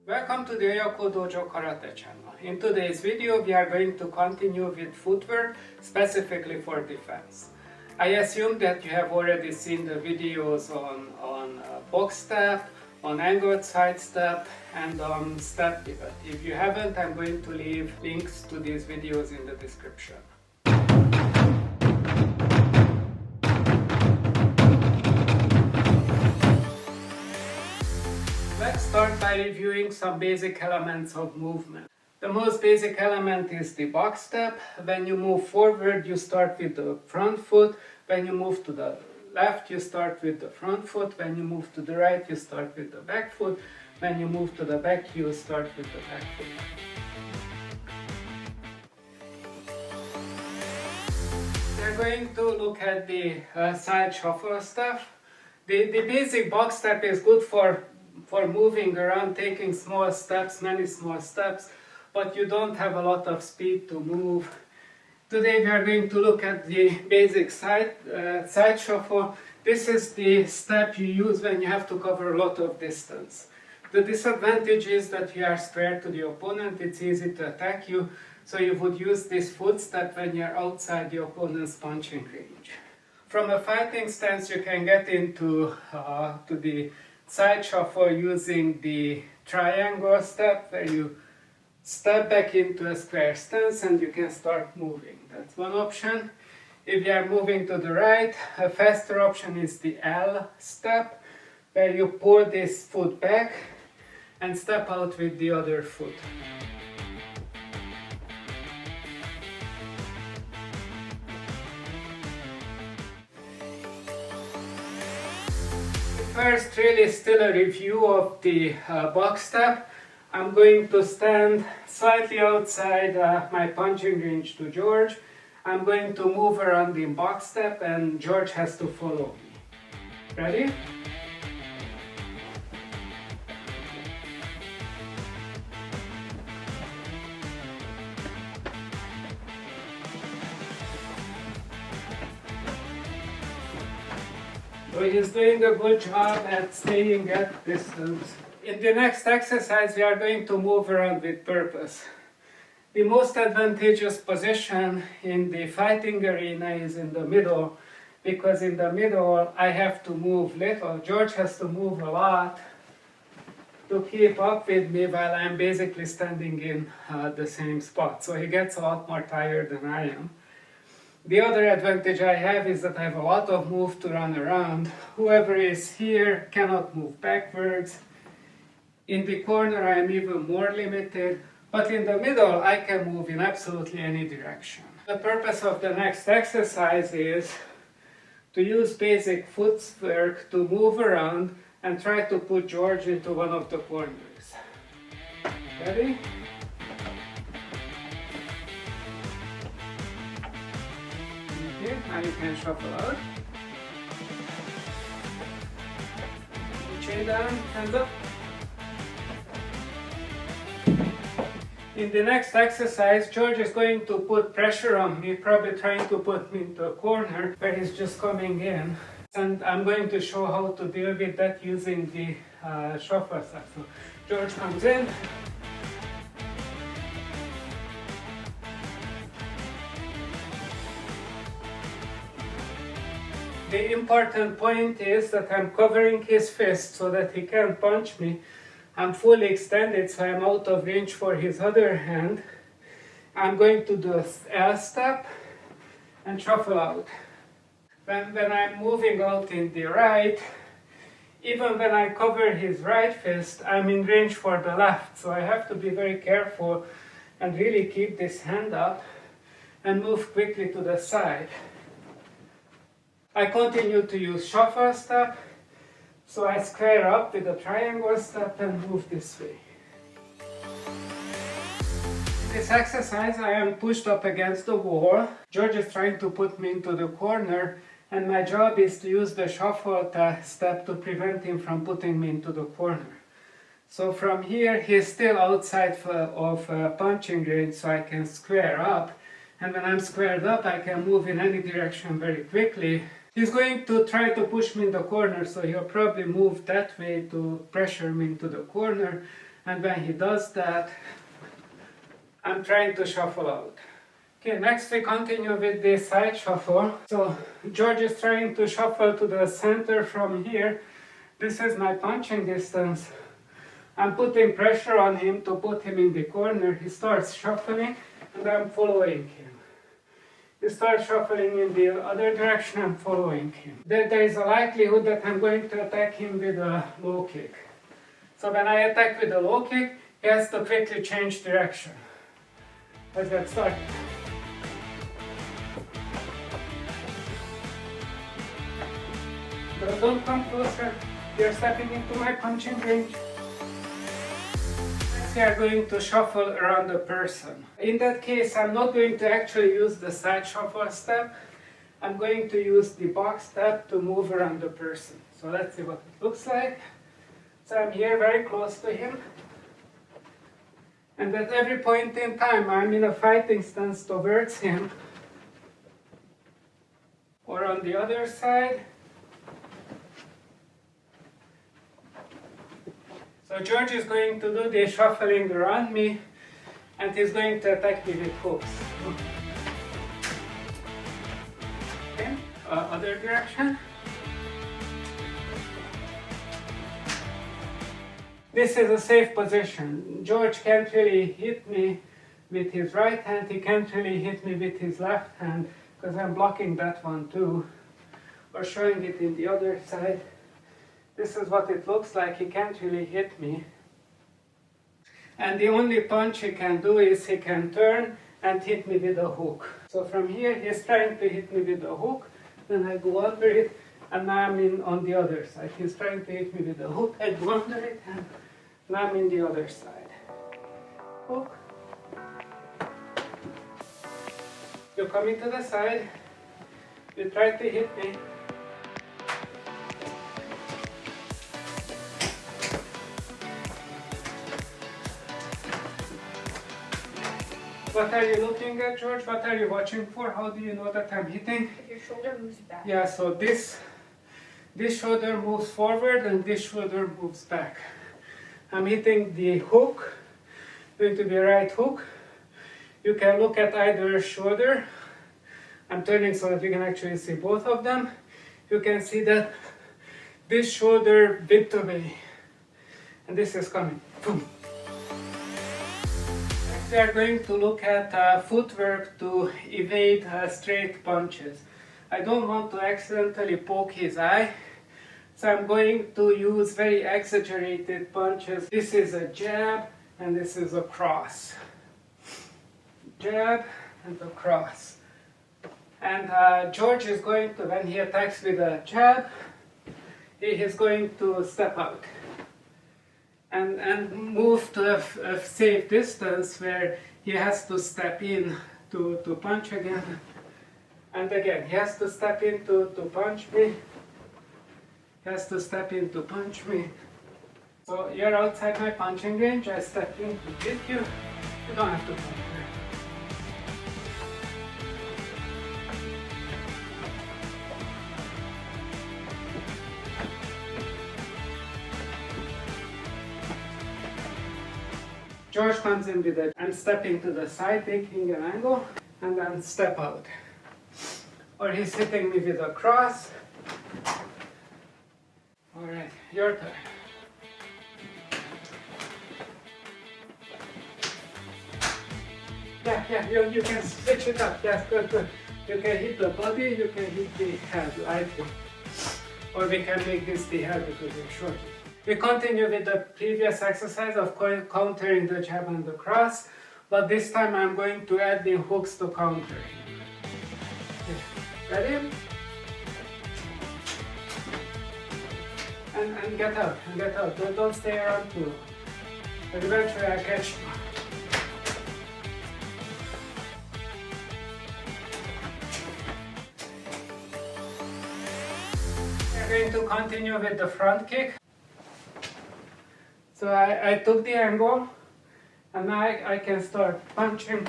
Welcome to the Oyoko Dojo Karate channel. In today's video we are going to continue with footwork, specifically for defense. I assume that you have already seen the videos on box step, on angled side step and on step pivot. If you haven't, I'm going to leave links to these videos in the description. Let's start by reviewing some basic elements of movement. The most basic element is the box step. When you move forward, you start with the front foot. When you move to the left, you start with the front foot. When you move to the right, you start with the back foot. When you move to the back, you start with the back foot. We're going to look at the side shuffle stuff. The basic box step is good for moving around, taking small steps, many small steps, but you don't have a lot of speed to move. Today we are going to look at the basic side shuffle. This is the step you use when you have to cover a lot of distance. The disadvantage is that you are square to the opponent, it's easy to attack you, so you would use this foot step when you are outside the opponent's punching range. From a fighting stance you can get into to the side shuffle using the triangle step, where you step back into a square stance and you can start moving. That's one option. If you are moving to the right, a faster option is the L step, where you pull this foot back and step out with the other foot. First, really still a review of the box step. I'm going to stand slightly outside my punching range to George. I'm going to move around in box step and George has to follow me. Ready? So he's doing a good job at staying at distance. In the next exercise we are going to move around with purpose. The most advantageous position in the fighting arena is in the middle, because in the middle I have to move little. George has to move a lot to keep up with me while I'm basically standing in the same spot. So he gets a lot more tired than I am. The other advantage I have is that I have a lot of move to run around. Whoever is here cannot move backwards. In the corner I am even more limited, but in the middle I can move in absolutely any direction. The purpose of the next exercise is to use basic footwork to move around and try to put George into one of the corners. Ready? Okay, now you can shuffle out. Chin down, hands up. In the next exercise, George is going to put pressure on me, probably trying to put me into a corner where he's just coming in. And I'm going to show how to deal with that using the shuffle step. So George comes in. The important point is that I'm covering his fist so that he can't punch me. I'm fully extended, so I'm out of range for his other hand. I'm going to do an L step and shuffle out. When I'm moving out in the right, even when I cover his right fist, I'm in range for the left. So I have to be very careful and really keep this hand up and move quickly to the side. I continue to use shuffle step. So I square up with a triangle step and move this way. In this exercise I am pushed up against the wall. George is trying to put me into the corner and my job is to use the shuffle step to prevent him from putting me into the corner. So from here he's still outside of punching range, so I can square up. And when I'm squared up I can move in any direction very quickly. He's going to try to push me in the corner, so he'll probably move that way to pressure me into the corner. And when he does that, I'm trying to shuffle out. Okay, next we continue with the side shuffle. So George is trying to shuffle to the center from here. This is my punching distance. I'm putting pressure on him to put him in the corner. He starts shuffling and I'm following him. He starts shuffling in the other direction, I'm following him. There is a likelihood that I'm going to attack him with a low kick. So when I attack with a low kick, he has to quickly change direction. Let's get started. But don't come closer. You're stepping into my punching range. Next we are going to shuffle around the person. In that case, I'm not going to actually use the side shuffle step. I'm going to use the box step to move around the person. So let's see what it looks like. So I'm here very close to him. And at every point in time, I'm in a fighting stance towards him. Or on the other side. So George is going to do the shuffling around me, and he's going to attack me with hooks. Okay, other direction. This is a safe position. George can't really hit me with his right hand, he can't really hit me with his left hand, because I'm blocking that one too, or showing it in the other side. This is what it looks like. He can't really hit me. And the only punch he can do is he can turn and hit me with a hook. So from here he's trying to hit me with a hook, then I go under it, and now I'm in on the other side. He's trying to hit me with a hook, I go under it, and now I'm in the other side. Hook. You come into the side, you try to hit me. What are you looking at, George? What are you watching for? How do you know that I'm hitting? If your shoulder moves back. Yeah, so this shoulder moves forward and this shoulder moves back. I'm hitting the hook, going to be a right hook. You can look at either shoulder. I'm turning so that you can actually see both of them. You can see that this shoulder whipped away. And this is coming. Boom. We are going to look at footwork to evade straight punches. I don't want to accidentally poke his eye, so I'm going to use very exaggerated punches. This is a jab and this is a cross. Jab and a cross. And George is going to, when he attacks with a jab, he is going to step out. And move to a safe distance where he has to step in to punch again. And again, he has to step in to punch me. He has to step in to punch me. So you're outside my punching range, I step in to hit you. You don't have to punch me. George comes in with it. I'm stepping to the side, taking an angle, and then step out. Or he's hitting me with a cross. Alright, your turn. Yeah, you can switch it up. Yes, good. You can hit the body, you can hit the head, I think. Or we can make this the head because you're short. We continue with the previous exercise of countering the jab and the cross, but this time I'm going to add the hooks to counter. Ready? And get out. Don't stay around too long. But eventually I'll catch you. We're going to continue with the front kick. So I took the angle, and now I can start punching,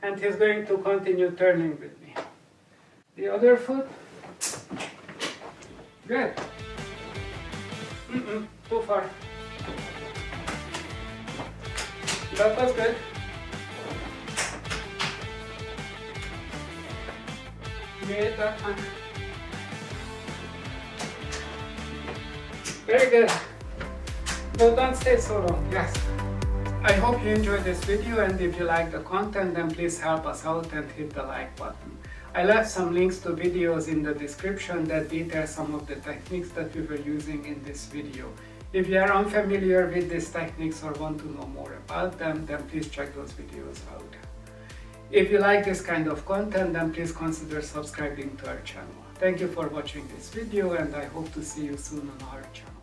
and he's going to continue turning with me. The other foot. Good. Too far. That was good. Made that one. Very good. No, don't stay so long. Yes. I hope you enjoyed this video, and if you like the content, then please help us out and hit the like button. I left some links to videos in the description that detail some of the techniques that we were using in this video. If you are unfamiliar with these techniques or want to know more about them, then please check those videos out. If you like this kind of content, then please consider subscribing to our channel. Thank you for watching this video, and I hope to see you soon on our channel.